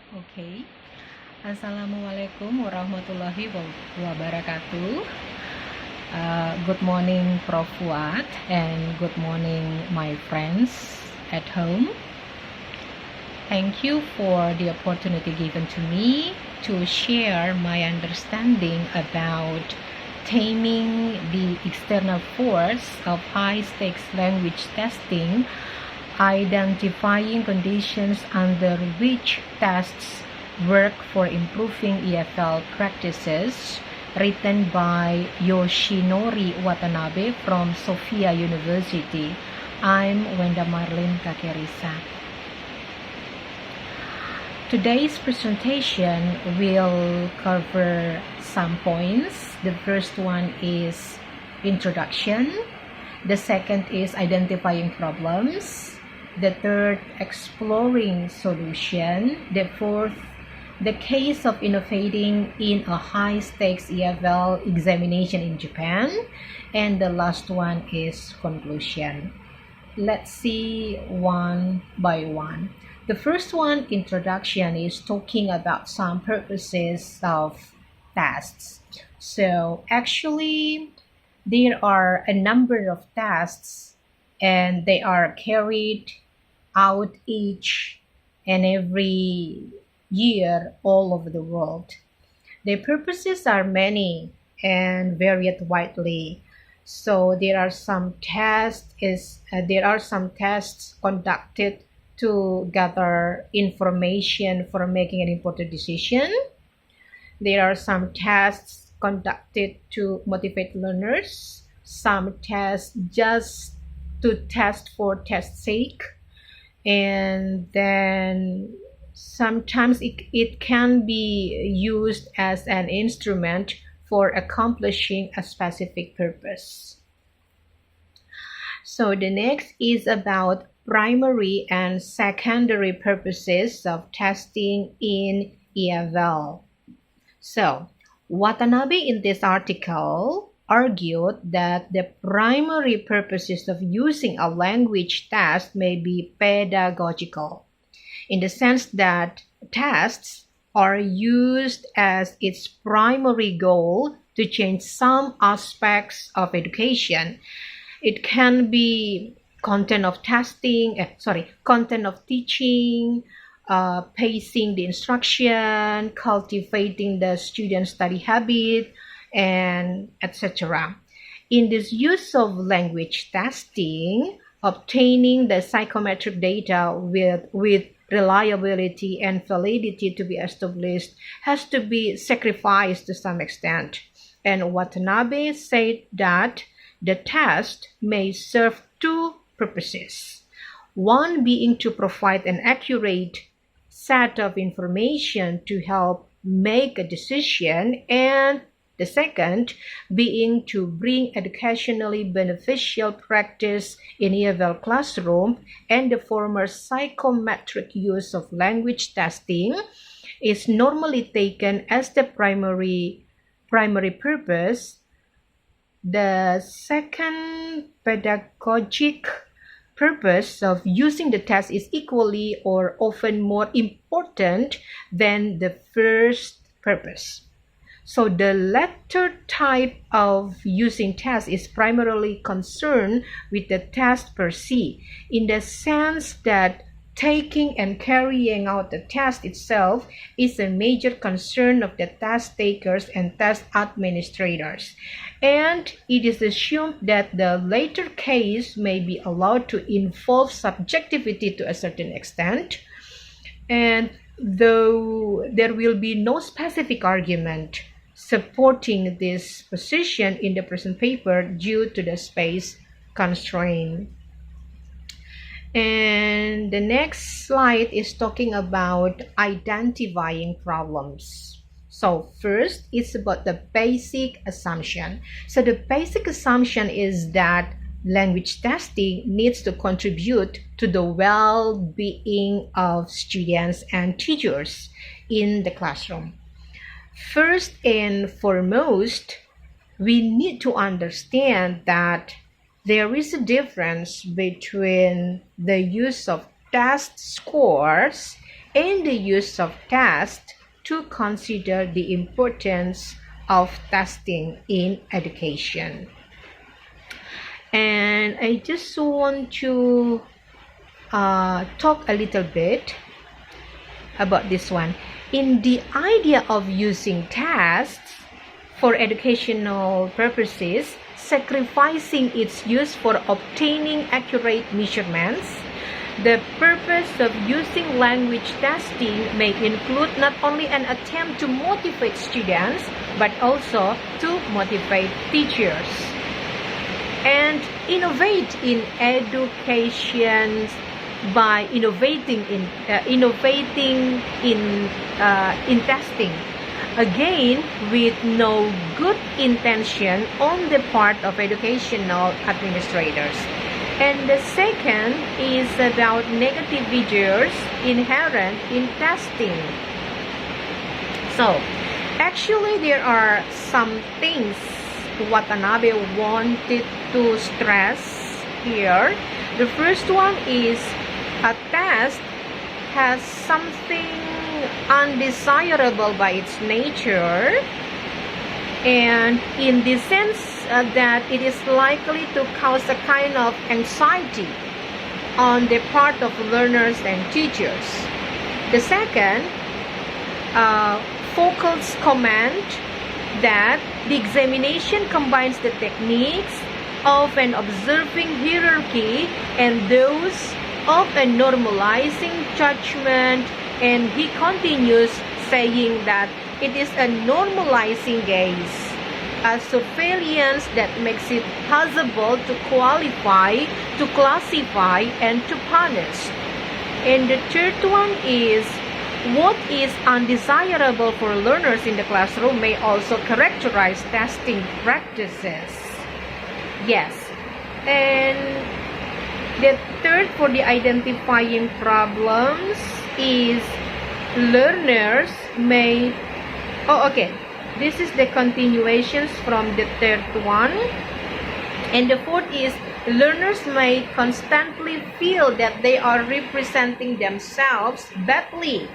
Okay. Assalamualaikum warahmatullahi wabarakatuh. Good morning, Prof. Fuad, and good morning, my friends at home. Thank you for the opportunity given to me to share my understanding about taming the external force of high-stakes language testing, identifying conditions under which tests work for improving EFL practices, written by Yoshinori Watanabe from Sophia University. I'm Wenda M Kakerissa. Today's presentation will cover some points. The first one is introduction. The second is identifying problems. The third, exploring solution. The fourth, the case of innovating in a high-stakes EFL examination in Japan. And the last one is conclusion. Let's see one by one. The first one, introduction, is talking about some purposes of tests. So actually, there are a number of tests and they are carried out each and every year all over the world. Their purposes are many and varied widely. So there are some tests conducted to gather information for making an important decision. There are some tests conducted to motivate learners, some tests just to test for test's sake, and then sometimes it can be used as an instrument for accomplishing a specific purpose. So the next is about primary and secondary purposes of testing in EFL. So Watanabe in this article argued that the primary purposes of using a language test may be pedagogical, in the sense that tests are used as its primary goal to change some aspects of education. It can be content of teaching, pacing the instruction, cultivating the student study habit, and etc. In this use of language testing, obtaining the psychometric data with reliability and validity to be established has to be sacrificed to some extent. And Watanabe said that the test may serve two purposes. One being to provide an accurate set of information to help make a decision, and the second being to bring educationally beneficial practice in EFL classroom. And the former psychometric use of language testing is normally taken as the primary purpose. The second pedagogic purpose of using the test is equally or often more important than the first purpose. So the latter type of using tests is primarily concerned with the test per se, in the sense that taking and carrying out the test itself is a major concern of the test takers and test administrators. And it is assumed that the later case may be allowed to involve subjectivity to a certain extent. And though there will be no specific argument supporting this position in the present paper due to the space constraint. And the next slide is talking about identifying problems. So first, it's about the basic assumption. So the basic assumption is that language testing needs to contribute to the well-being of students and teachers in the classroom. First and foremost, we need to understand that there is a difference between the use of test scores and the use of tests to consider the importance of testing in education. And I just want to talk a little bit about this one. In the idea of using tests for educational purposes, sacrificing its use for obtaining accurate measurements, the purpose of using language testing may include not only an attempt to motivate students, but also to motivate teachers and innovate in education by innovating in testing, again with no good intention on the part of educational administrators. And the second is about negative features inherent in testing. So actually there are some things Watanabe wanted to stress here. The first one is a test has something undesirable by its nature, and in the sense that it is likely to cause a kind of anxiety on the part of learners and teachers. The second, Foucault's comment that the examination combines the techniques of an observing hierarchy and those of a normalizing judgment, and he continues saying that it is a normalizing gaze, a surveillance that makes it possible to qualify, to classify, and to punish. And the third one is what is undesirable for learners in the classroom may also characterize testing practices. Yes, and the third for the identifying problems is learners may, this is the continuations from the third one. And the fourth is learners may constantly feel that they are representing themselves badly,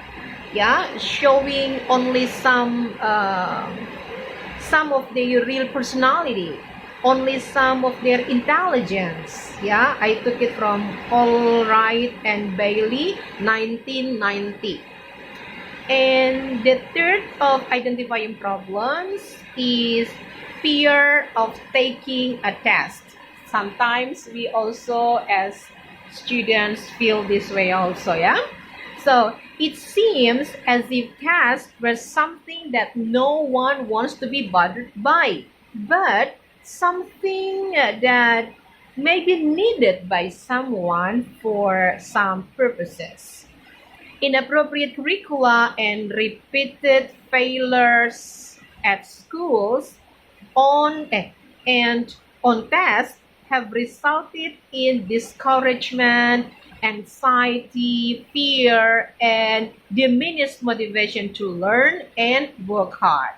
showing only some of their real personality, only some of their intelligence. I took it from Allwright and Bailey, 1990. And the third of identifying problems is fear of taking a test. Sometimes we also as students feel this way also, So it seems as if tests were something that no one wants to be bothered by, but something that may be needed by someone for some purposes. Inappropriate curricula and repeated failures at schools on tests have resulted in discouragement, anxiety, fear, and diminished motivation to learn and work hard.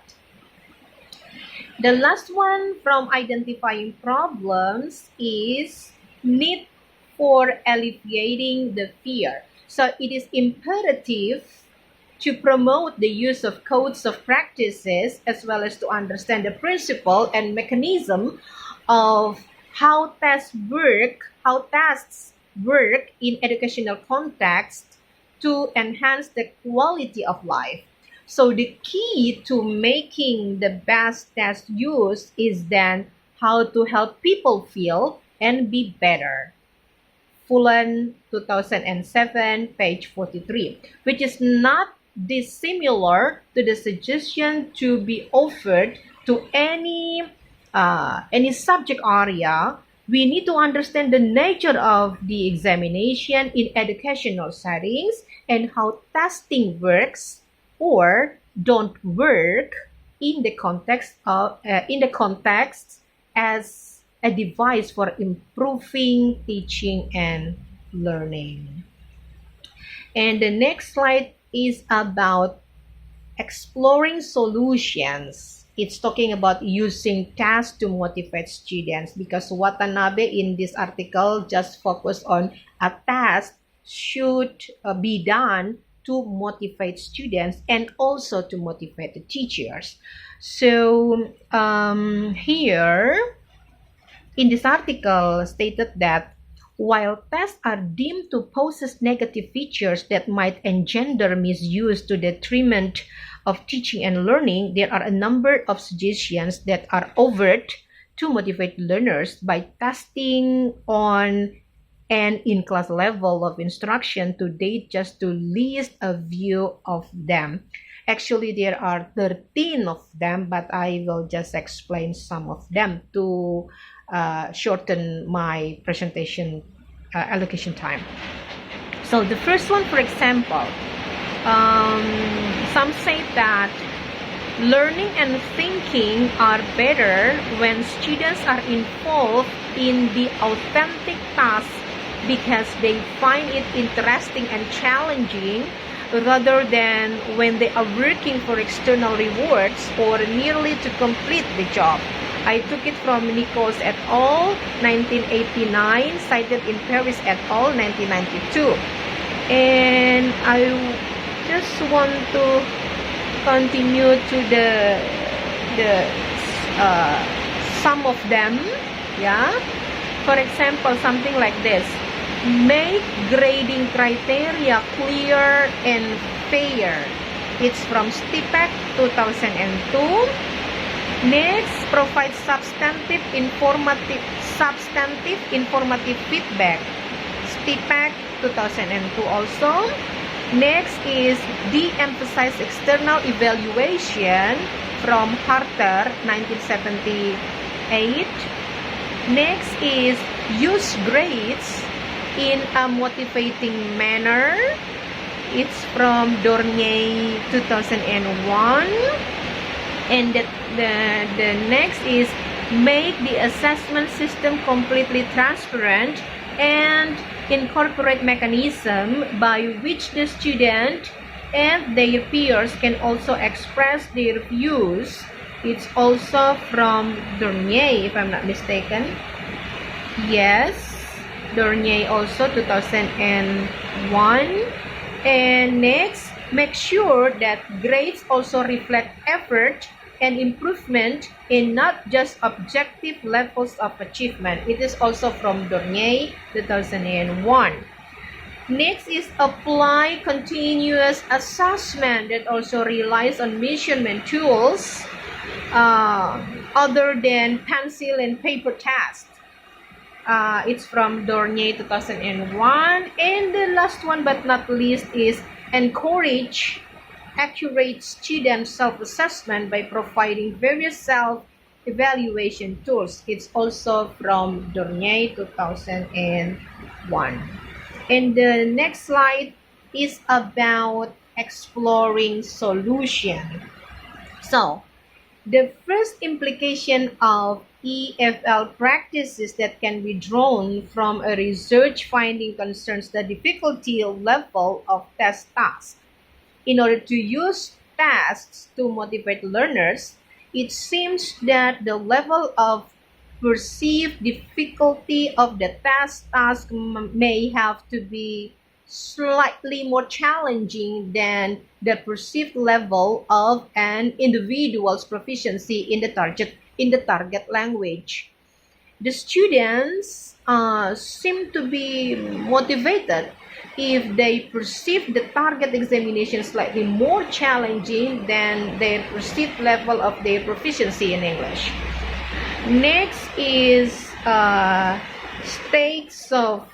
The last one from identifying problems is need for alleviating the fear. So it is imperative to promote the use of codes of practices as well as to understand the principle and mechanism of how tests work in educational context to enhance the quality of life. So the key to making the best test use is then how to help people feel and be better. Fullan, 2007, page 43, which is not dissimilar to the suggestion to be offered to any subject area. We need to understand the nature of the examination in educational settings and how testing works or don't work in the context as a device for improving teaching and learning. And the next slide is about exploring solutions. It's talking about using tests to motivate students, because Watanabe in this article just focused on a test should be done to motivate students and also to motivate the teachers. So here in this article stated that while tests are deemed to possess negative features that might engender misuse to the detriment of teaching and learning, there are a number of suggestions that are overt to motivate learners by testing on and in-class level of instruction to date, just to list a few of them. Actually, there are 13 of them, but I will just explain some of them to shorten my presentation allocation time. So the first one, for example, some say that learning and thinking are better when students are involved in the authentic task because they find it interesting and challenging, rather than when they are working for external rewards or merely to complete the job. I took it from Nichols et al. 1989, cited in Paris et al. 1992. And I just want to continue to the some of them. Yeah. For example, something like this. Make grading criteria clear and fair. It's from Stipek 2002. Next, provide substantive informative feedback. Stipek 2002 also. Next is de-emphasize external evaluation from Harter 1978. Next is use grades in a motivating manner. It's from Dornier 2001. And the next is make the assessment system completely transparent and incorporate mechanism by which the student and their peers can also express their views. It's also from Dornier, if I'm not mistaken. Yes, Dornier also 2001. And next, make sure that grades also reflect effort and improvement in not just objective levels of achievement. It is also from Dornier 2001. Next is apply continuous assessment that also relies on measurement tools other than pencil and paper tests. It's from Dornier 2001. And the last one but not least is encourage accurate student self-assessment by providing various self-evaluation tools. It's also from Dornier 2001. And the next slide is about exploring solution. So, the first implication of EFL practices that can be drawn from a research finding concerns the difficulty level of test tasks. In order to use tasks to motivate learners, it seems that the level of perceived difficulty of the task may have to be slightly more challenging than the perceived level of an individual's proficiency in the target language. The students seem to be motivated if they perceive the target examination slightly more challenging than their perceived level of their proficiency in English. Next is stakes of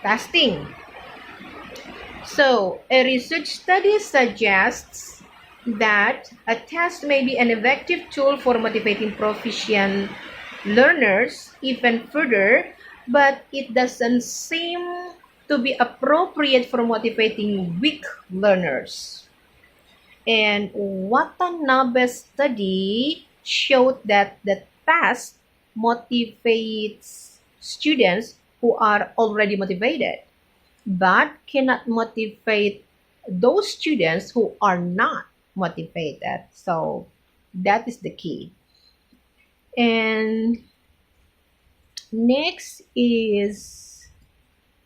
testing. So, a research study suggests that a test may be an effective tool for motivating proficient learners even further, but it doesn't seem to be appropriate for motivating weak learners. And Watanabe's study showed that the test motivates students who are already motivated, but cannot motivate those students who are not motivated. So that is the key. And next is,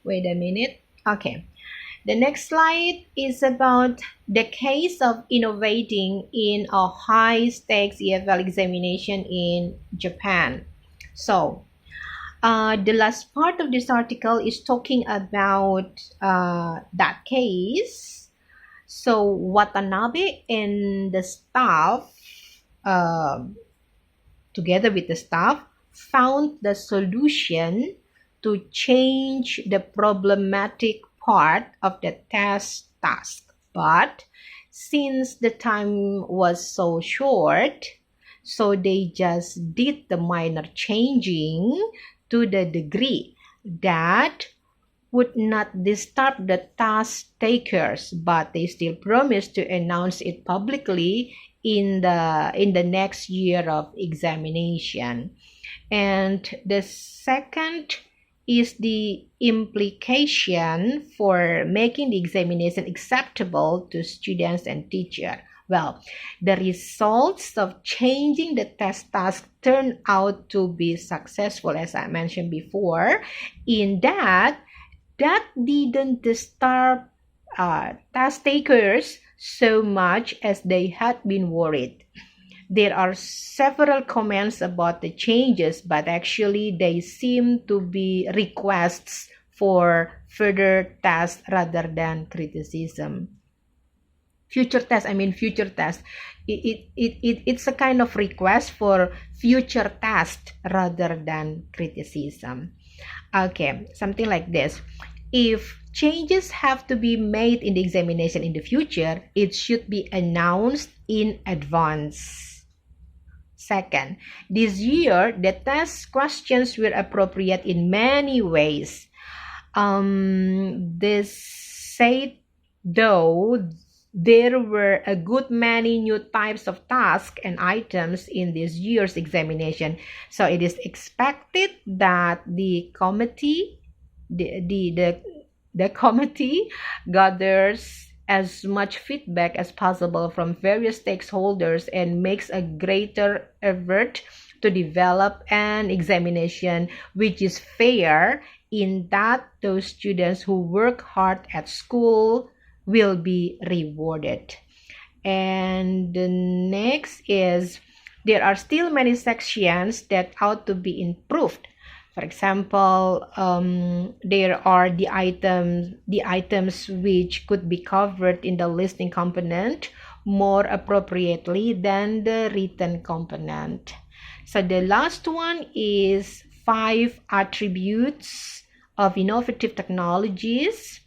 wait a minute. Okay. The next slide is about the case of innovating in a high-stakes EFL examination in Japan. So, the last part of this article is talking about that case. So, Watanabe and the staff, together with the staff, found the solution to change the problematic part of the test task. But since the time was so short, so they just did the minor changing to the degree that would not disturb the task takers, but they still promised to announce it publicly in the next year of examination. And the second is the implication for making the examination acceptable to students and teacher. Well, the results of changing the test task turned out to be successful, as I mentioned before, in that didn't disturb task takers so much as they had been worried. There are several comments about the changes, but actually they seem to be requests for further tests rather than criticism. Future test, it's a kind of request for future test rather than criticism. Okay, something like this. If changes have to be made in the examination in the future, it should be announced in advance. Second, this year, the test questions were appropriate in many ways. This said, though, there were a good many new types of tasks and items in this year's examination. So it is expected that the committee gathers as much feedback as possible from various stakeholders and makes a greater effort to develop an examination which is fair, in that those students who work hard at school will be rewarded. And the next is, there are still many sections that ought to be improved. For example, there are the items which could be covered in the listening component more appropriately than the written component. So the last one is 5 attributes of innovative technologies.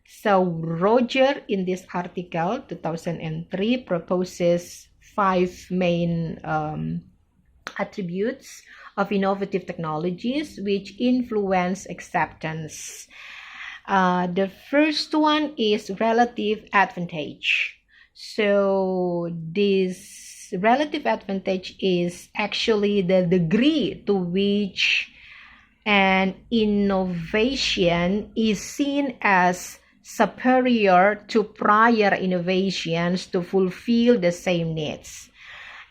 So Roger, in this article 2003, proposes 5 main attributes of innovative technologies which influence acceptance. The first one is relative advantage. So this relative advantage is actually the degree to which an innovation is seen as superior to prior innovations to fulfill the same needs.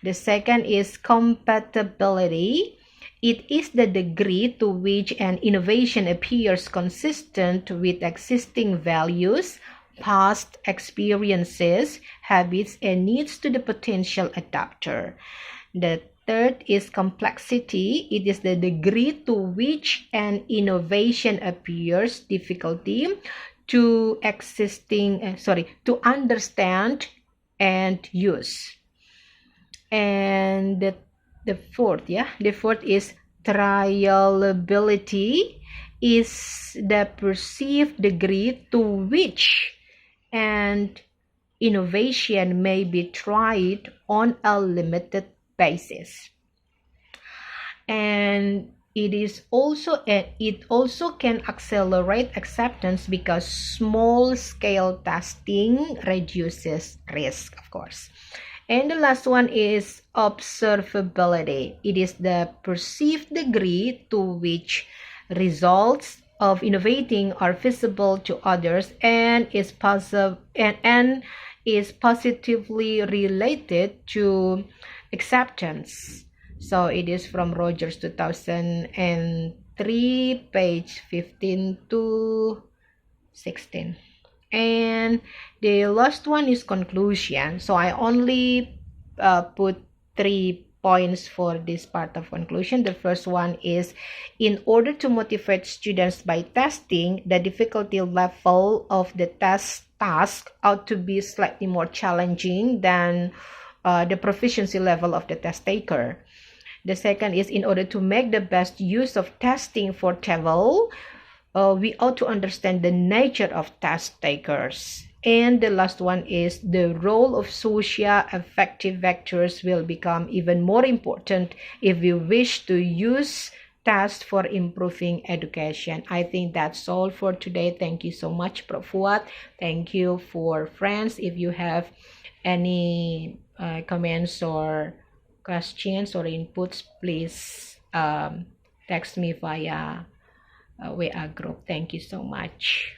The second is compatibility. It is the degree to which an innovation appears consistent with existing values, past experiences, habits, and needs to the potential adopter. The third is complexity. It is the degree to which an innovation appears difficulty to understand and use. And the fourth is trialability, is the perceived degree to which an innovation may be tried on a limited basis. And it also can accelerate acceptance because small scale testing reduces risk, of course. And the last one is observability. It is the perceived degree to which results of innovating are visible to others and is positively related to acceptance. So it is from Rogers 2003, page 15 to 16. And the last one is conclusion. So I only put 3 points for this part of conclusion. The first one is, in order to motivate students by testing, the difficulty level of the test task ought to be slightly more challenging than the proficiency level of the test taker. The second is, in order to make the best use of testing for TEVL, we ought to understand the nature of test takers. And the last one is, the role of socio-affective vectors will become even more important if we wish to use tests for improving education. I think that's all for today. Thank you so much, Prof. Fuad. Thank you for friends. If you have any comments or questions or inputs, please text me via WA group. Thank you so much.